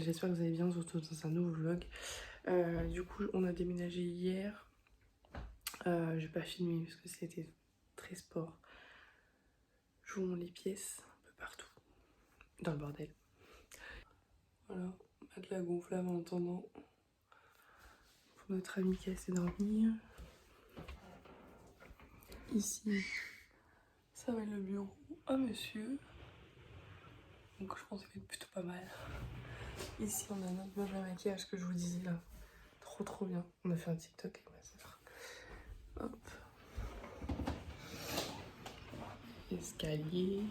j'espère que vous allez bien, surtout dans un nouveau vlog. Du coup, on a déménagé hier. J'ai pas filmé parce que c'était très sport. Je vous montre les pièces un peu partout, dans le bordel. Voilà, matelas gonflable en attendant pour notre ami qui a essayé de dormir. Ici, ça va être le bureau à monsieur. Donc je pense que ça va être plutôt pas mal. Ici, on a notre meuble à maquillage que je vous disais là. Trop bien. On a fait un TikTok avec ma soeur. Hop. Escalier.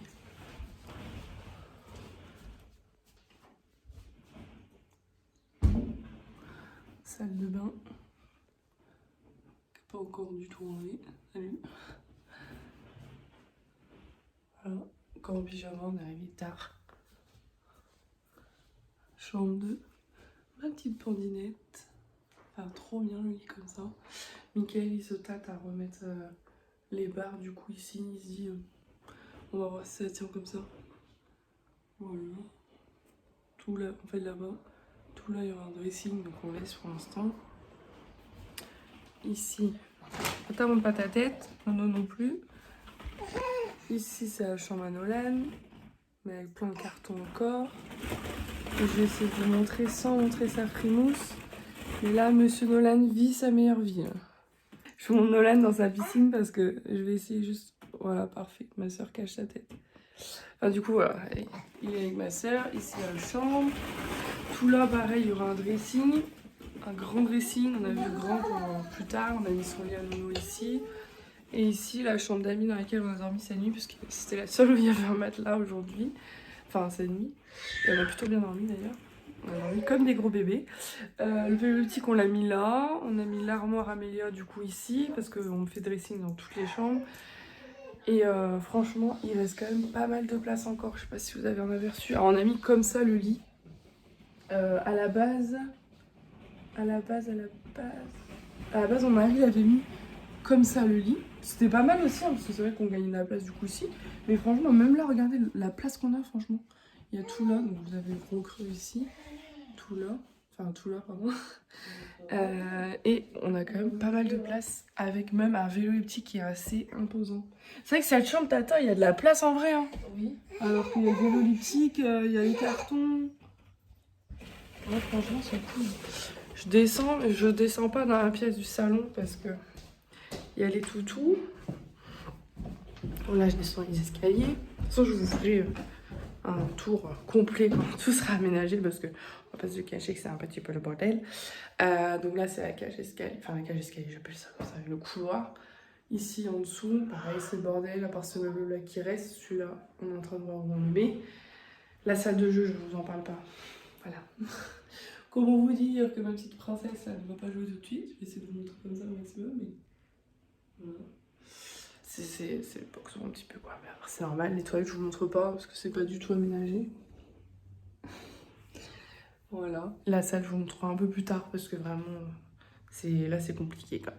Salle de bain. Pas encore du tout enlevé. Salut. Voilà. Encore en pyjama, on est arrivé tard. Chambre 2. Ma petite pendinette. Enfin, trop bien le lit comme ça. Mickaël, il se tâte à remettre les barres du coup ici. Il se dit, on va voir si ça tient comme ça. Voilà. Tout là, en fait là-bas. Tout là, il y aura un dressing, donc on laisse pour l'instant. Ici, attends, monte pas ta tête. Non plus. Ici, c'est la chambre à Nolan, mais avec plein de cartons encore. Et je vais essayer de vous montrer sans montrer sa frimousse. Et là, monsieur Nolan vit sa meilleure vie. Je vous montre Nolan dans sa piscine parce que je vais essayer juste... Voilà, parfait. Ma soeur cache sa tête. Enfin, du coup, voilà. Il est avec ma soeur. Ici, il y a la chambre. Tout là, pareil, il y aura un dressing. Un grand dressing. On a vu grand pour plus tard. On a mis son lit à nounou ici. Et ici, la chambre d'amis dans laquelle on a dormi cette nuit, parce que c'était la seule où il y avait un matelas aujourd'hui. Enfin, cette nuit. Et on a plutôt bien dormi d'ailleurs. On a dormi comme des gros bébés. Le vélo optique, on l'a mis là. On a mis l'armoire Amélia du coup ici, parce qu'on fait dressing dans toutes les chambres. Et franchement, il reste quand même pas mal de place encore. Je sais pas si vous avez un aperçu. Alors, on a mis comme ça le lit. À la base, mon mari avait mis comme ça le lit. C'était pas mal aussi, hein, parce que c'est vrai qu'on gagne de la place du coup ici. Mais franchement, même là, regardez la place qu'on a, franchement. Il y a tout là, donc vous avez le gros creux ici. Tout là. Enfin, tout là, pardon. Et on a quand même pas mal de place, avec même un vélo elliptique qui est assez imposant. C'est vrai que cette chambre, tata, il y a de la place en vrai. Hein. Oui. Alors qu'il y a le vélo elliptique, il y a les cartons. Ouais, franchement, c'est cool. Je descends, mais je descends pas dans la pièce du salon parce que il y a les toutous. Bon, là, je descends les escaliers. De toute façon, je vous ferai un tour complet quand tout sera aménagé parce que on va pas se cacher que c'est un petit peu le bordel. Donc là, c'est la cage escalier. Enfin, la cage escalier, j'appelle ça comme ça, le couloir. Ici, en dessous, pareil, c'est le bordel. À part ce meuble-là qui reste, celui-là, on est en train de voir où on le met. La salle de jeu, je vous en parle pas. Voilà. Comment vous dire que ma petite princesse, elle ne va pas jouer tout de suite. Je vais essayer de vous montrer comme ça au maximum, mais... Voilà. C'est le boxon un petit peu quoi, mais c'est normal, les toilettes je vous montre pas parce que c'est pas du tout aménagé. Voilà. La salle je vous montrerai un peu plus tard parce que vraiment, là c'est compliqué quoi.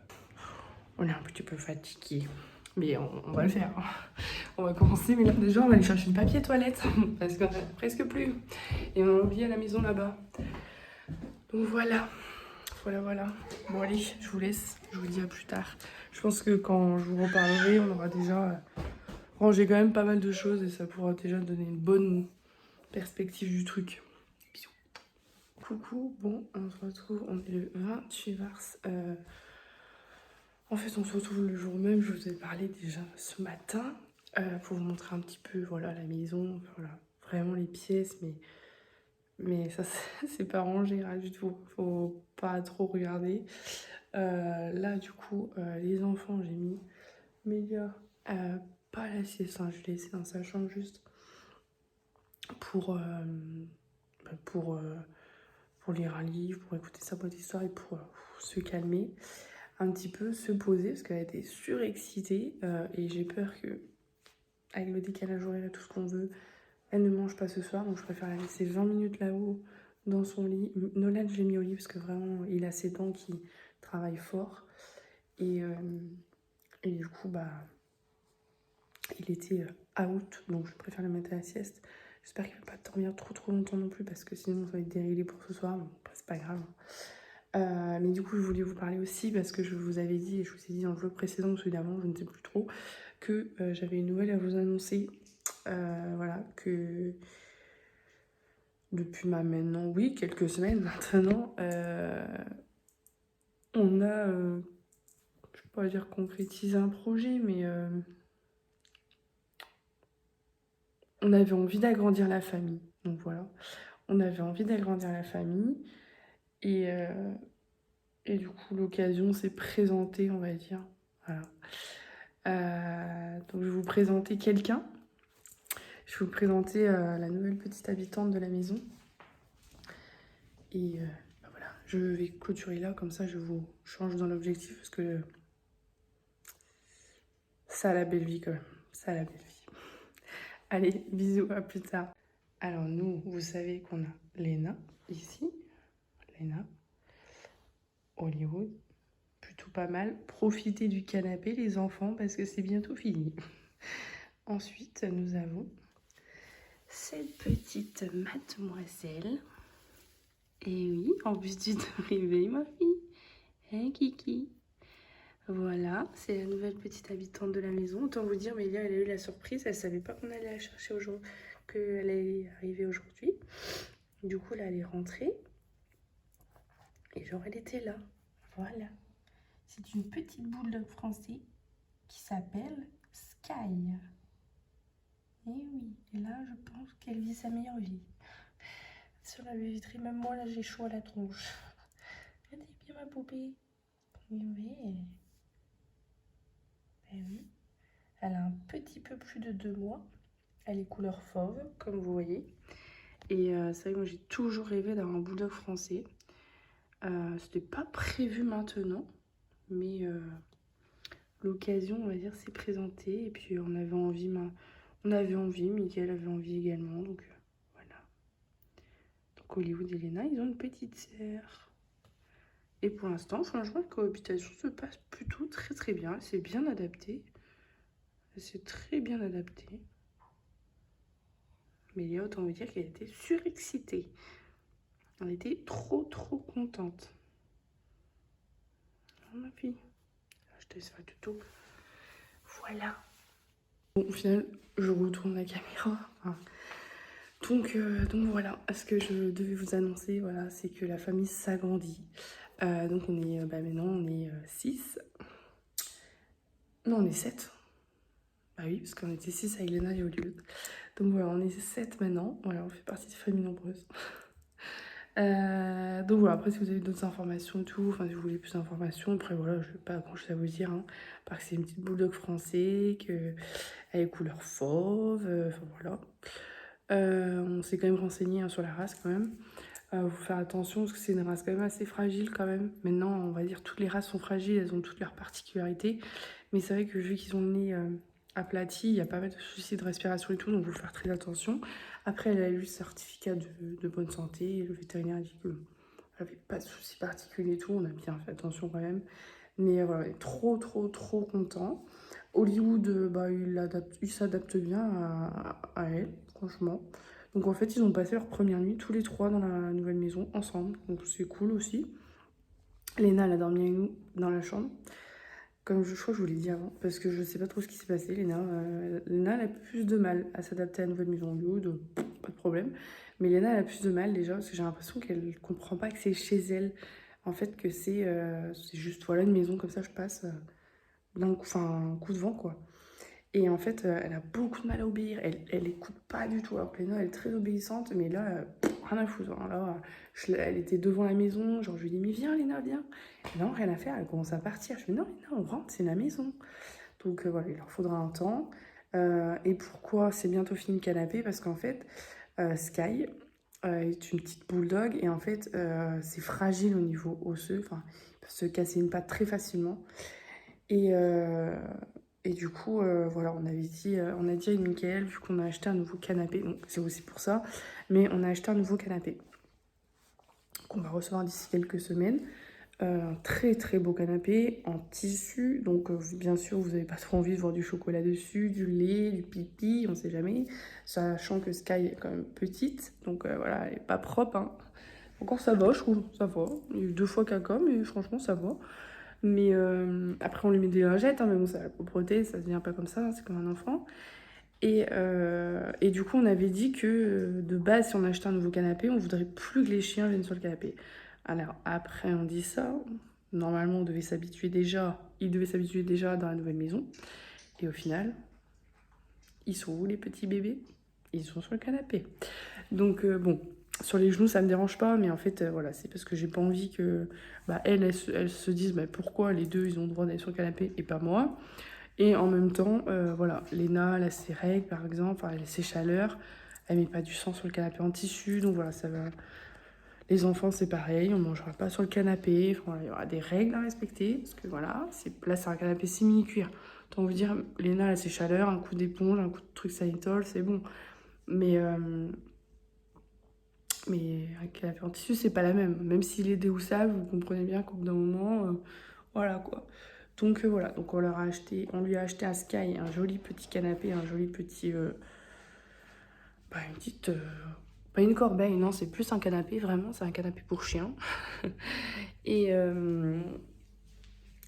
On est un petit peu fatigué, mais on va le faire. On va commencer, mais là déjà on va aller chercher le papier toilette parce qu'on a presque plus. Et on a oublié à la maison là-bas. Donc voilà. Voilà. Bon allez, je vous laisse, je vous dis à plus tard. Je pense que quand je vous reparlerai, on aura déjà rangé quand même pas mal de choses et ça pourra déjà donner une bonne perspective du truc. Bisous. Coucou, bon, on se retrouve, on est le 28 mars. En fait, on se retrouve le jour même, je vous ai parlé déjà ce matin pour vous montrer un petit peu, voilà, la maison, voilà, vraiment les pièces, mais ça, c'est pas rangé rien du tout, faut pas trop regarder. Là, du coup, les enfants, j'ai mis Mélia, pas à la sieste, hein, je l'ai laissé dans sa chambre juste pour, pour lire un livre, pour écouter sa boîte d'histoire et pour se calmer un petit peu, se poser, parce qu'elle était surexcitée et j'ai peur que, avec le décalage horaire et tout ce qu'on veut, elle ne mange pas ce soir, donc je préfère la laisser 20 minutes là-haut dans son lit. Nolan, je l'ai mis au lit parce que vraiment, il a ses dents qui travaillent fort. Et du coup, bah, il était out, donc je préfère le mettre à la sieste. J'espère qu'il ne va pas dormir trop longtemps non plus parce que sinon ça va être déréglé pour ce soir. Bon, c'est pas grave. Mais du coup, je voulais vous parler aussi parce que je vous avais dit, et je vous ai dit dans le vlog précédent ou celui d'avant, je ne sais plus trop, que j'avais une nouvelle à vous annoncer. Voilà, que depuis maintenant, oui, quelques semaines maintenant, on a, je ne vais pas dire concrétiser un projet, mais on avait envie d'agrandir la famille. Donc voilà, on avait envie d'agrandir la famille et du coup, l'occasion s'est présentée, on va dire. Voilà. Donc, je vais vous présenter quelqu'un. Je vais vous présenter la nouvelle petite habitante de la maison. Et voilà, je vais clôturer là, comme ça je vous change dans l'objectif parce que ça a la belle vie quand même. Ça a la belle vie. Allez, bisous, à plus tard. Alors nous, vous savez qu'on a Léna ici. Léna, Hollywood. Plutôt pas mal. Profitez du canapé les enfants parce que c'est bientôt fini. Ensuite, nous avons cette petite mademoiselle. Et oui, en plus tu te réveilles ma fille. Hein Kiki? Voilà, c'est la nouvelle petite habitante de la maison. Autant vous dire, Mélia, elle a eu la surprise. Elle savait pas qu'on allait la chercher aujourd'hui, qu'elle allait arriver aujourd'hui. Du coup, là, elle est rentrée. Et genre, elle était là. Voilà. C'est une petite bulldog français qui s'appelle Sky. Et oui, et là, je pense qu'elle vit sa meilleure vie. Sur la baie vitrée, même moi, là, j'ai chaud à la tronche. Regardez bien ma poupée. Oui. Ben oui. Elle a un petit peu plus de 2 mois. Elle est couleur fauve, comme vous voyez. Et c'est vrai que moi, j'ai toujours rêvé d'avoir un bulldog français. C'était pas prévu maintenant, mais l'occasion, on va dire, s'est présentée. Et puis, on avait envie, Mickaël avait envie également. Donc, voilà. Donc, Hollywood et Léna, ils ont une petite sœur. Et pour l'instant, franchement, la cohabitation se passe plutôt très bien. C'est bien adapté. C'est très bien adapté. Mais Léa, autant vous dire qu'elle était surexcitée. Elle était trop contente. Oh, ma fille. Je te laisse faire du tout. Voilà. Bon, au final, je retourne la caméra. Enfin, donc voilà, ce que je devais vous annoncer, voilà, c'est que la famille s'agrandit. Donc on est, maintenant on est 6. Non, on est 7. Bah oui, parce qu'on était 6 avec Léna et Hollywood. Donc voilà, on est 7 maintenant. Voilà, on fait partie de famille nombreuse. Donc voilà, après si vous avez d'autres informations et tout, enfin si vous voulez plus d'informations, après voilà, je n'ai pas grand chose à vous dire, hein, parce que c'est une petite bulldog français, qu'elle est couleur fauve, enfin voilà. On s'est quand même renseigné, hein, sur la race quand même. Faut faire attention parce que c'est une race quand même assez fragile quand même. Maintenant, on va dire toutes les races sont fragiles, elles ont toutes leurs particularités. Mais c'est vrai que vu qu'ils ont le nez aplati, il y a pas mal de soucis de respiration et tout, donc il faut faire très attention. Après, elle a eu le certificat de bonne santé et le vétérinaire a dit qu'elle n'avait pas de soucis particuliers et tout. On a bien fait attention quand même. Mais voilà, elle est trop content. Hollywood, il s'adapte bien à elle, franchement. Donc en fait, ils ont passé leur première nuit tous les 3 dans la nouvelle maison ensemble. Donc c'est cool aussi. Léna, elle a dormi avec nous dans la chambre. Comme je crois que je vous l'ai dit avant, parce que je sais pas trop ce qui s'est passé. Léna, elle a plus de mal à s'adapter à la nouvelle maison. Hollywood, pas de problème. Mais Léna, elle a plus de mal déjà, parce que j'ai l'impression qu'elle comprend pas que c'est chez elle. En fait, que c'est juste, voilà, une maison comme ça, je passe un coup de vent, quoi. Et en fait, elle a beaucoup de mal à obéir. Elle écoute pas du tout. Alors que Léna, elle est très obéissante, mais là, rien à foutre, hein. Là, elle était devant la maison. Genre, je lui dis, mais viens, Léna, viens. Et non, rien à faire. Elle commence à partir. Je lui dis, non, Léna, on rentre, c'est la maison. Donc, voilà, il leur faudra un temps. Et pourquoi c'est bientôt fini le canapé? Parce qu'en fait, Sky est une petite bulldog. Et en fait, c'est fragile au niveau osseux. Enfin, il peut se casser une patte très facilement. Et du coup, voilà, on a dit à Mickaël, vu qu'on a acheté un nouveau canapé, donc c'est aussi pour ça, mais on a acheté un nouveau canapé qu'on va recevoir d'ici quelques semaines. Un très très beau canapé en tissu, donc bien sûr vous n'avez pas trop envie de voir du chocolat dessus, du lait, du pipi, on sait jamais, sachant que Sky est quand même petite, donc voilà, elle est pas propre, hein. Encore ça va, je trouve, ça va. Il y a eu 2 fois caca, mais franchement ça va. Mais après on lui met des lingettes, hein, mais bon, ça, la propreté, ça se vient pas comme ça, hein, c'est comme un enfant. Et du coup, on avait dit que de base, si on achetait un nouveau canapé, on voudrait plus que les chiens viennent sur le canapé. Alors après, on dit ça. Normalement, on devait s'habituer déjà. Ils devaient s'habituer déjà dans la nouvelle maison. Et au final, ils sont où les petits bébés? Ils sont sur le canapé. Donc bon, sur les genoux, ça me dérange pas, mais en fait, voilà, c'est parce que j'ai pas envie que elles se disent bah, pourquoi les deux ils ont le droit d'aller sur le canapé et pas moi. Et en même temps, voilà, Léna, elle a ses règles par exemple, enfin, elle a ses chaleurs, elle met pas du sang sur le canapé en tissu, donc voilà, ça va. Les enfants, c'est pareil, on mangera pas sur le canapé, enfin, voilà, il y aura des règles à respecter, parce que voilà, là c'est un canapé simili-cuir. Tant vous dire, Léna, elle a ses chaleurs, un coup d'éponge, un coup de truc sanitol, c'est bon. Mais, un canapé en tissu, c'est pas la même. Même s'il est déhoussable, vous comprenez bien qu'au bout d'un moment, voilà quoi. Donc voilà, donc on lui a acheté à Sky un joli petit canapé, un joli petit, une petite, pas une corbeille, non, c'est plus un canapé, vraiment, c'est un canapé pour chien. Et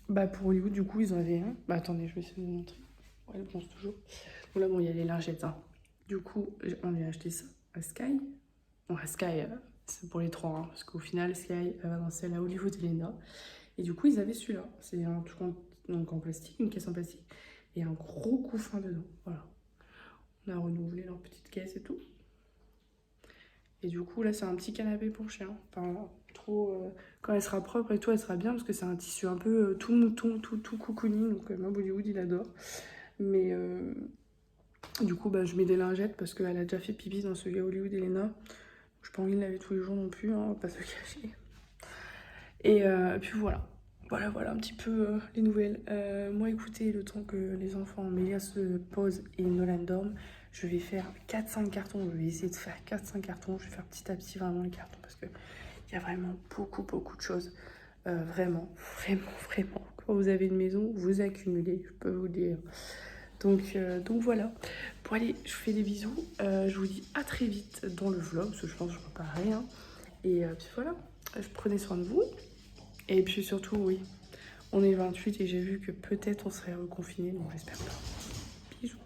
pour Hollywood, du coup, ils en avaient un. Attendez, je vais essayer de vous montrer. Ouais, elle pense toujours. Bon là, bon, il y a les lingettes, hein. Du coup, on lui a acheté ça à Sky. Bon, à Sky, c'est pour les trois, hein, parce qu'au final, Sky, elle va dans celle à Hollywood et Lena. Et du coup, ils avaient celui-là. C'est un truc donc en plastique, une caisse en plastique. Et un gros couffin dedans. Voilà. On a renouvelé leur petite caisse et tout. Et du coup, là, c'est un petit canapé pour chien. Enfin, trop. Quand elle sera propre et tout, elle sera bien parce que c'est un tissu un peu tout mouton, tout cocooning. Donc, moi, Bollywood, il adore. Mais du coup, je mets des lingettes parce qu'elle a déjà fait pipi dans celui à Hollywood Elena. Je n'ai pas envie de laver tous les jours non plus, hein, on va pas se cacher. Et puis voilà. Voilà un petit peu les nouvelles. Moi, écoutez, le temps que les enfants, Mélia se pose et Nolan dorme, je vais faire 4-5 cartons. Je vais essayer de faire 4-5 cartons. Je vais faire petit à petit vraiment les cartons parce qu'il y a vraiment beaucoup de choses. Vraiment. Quand vous avez une maison, vous accumulez, je peux vous dire. Donc voilà. Bon allez, je vous fais des bisous. Je vous dis à très vite dans le vlog, parce que je pense que je repars rien. Et puis voilà, je prenais soin de vous. Et puis surtout, oui, on est le 28 et j'ai vu que peut-être on serait reconfiné, donc j'espère pas. Bisous.